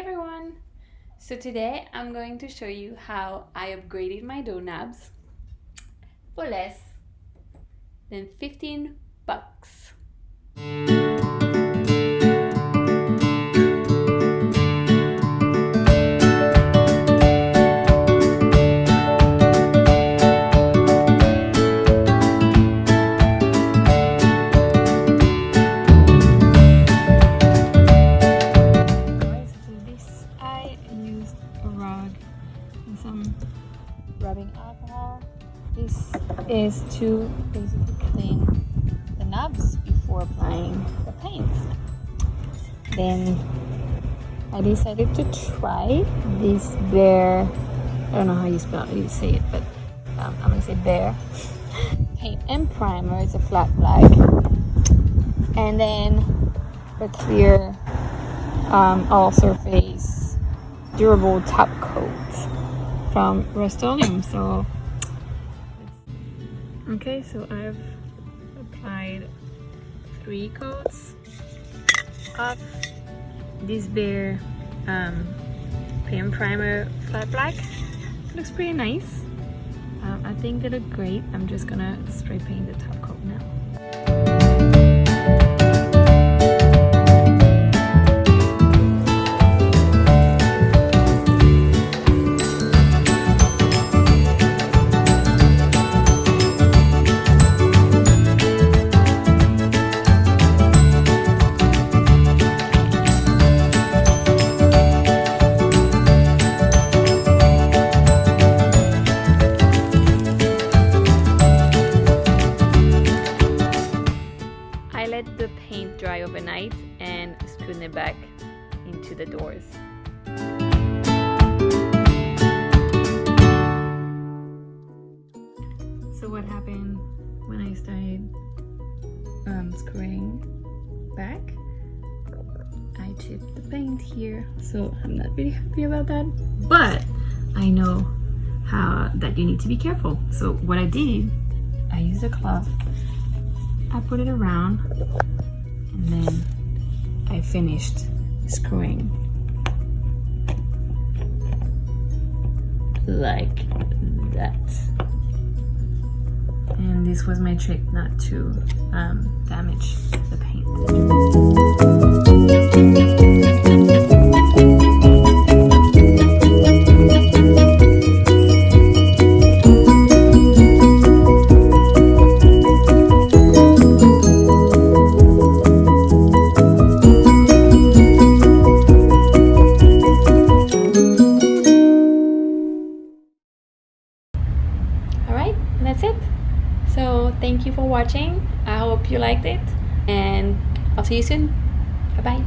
everyone! So today I'm going to show you how I upgraded my door knobs for less than 15 bucks. Some rubbing alcohol. This is to basically clean the knobs before applying the paint. Then I decided to try this BEHR, I don't know how you say it, but I'm gonna say BEHR paint and primer. It's a flat black, and then the clear all surface durable top coat from Rust-Oleum. So okay, so I've applied 3 coats of this BEHR paint primer flat black. Looks pretty nice. I think they look great. I'm just gonna spray paint the top coat now. I let the paint dry overnight and spoon it back into the doors. So what happened when I started screwing back? I chipped the paint here, so I'm not really happy about that. But I know that you need to be careful. So what I did, I used a cloth. I put it around and then I finished screwing like that. And this was my trick not to damage the paint. Alright, that's it. So thank you for watching. I hope you liked it, and I'll see you soon. Bye bye.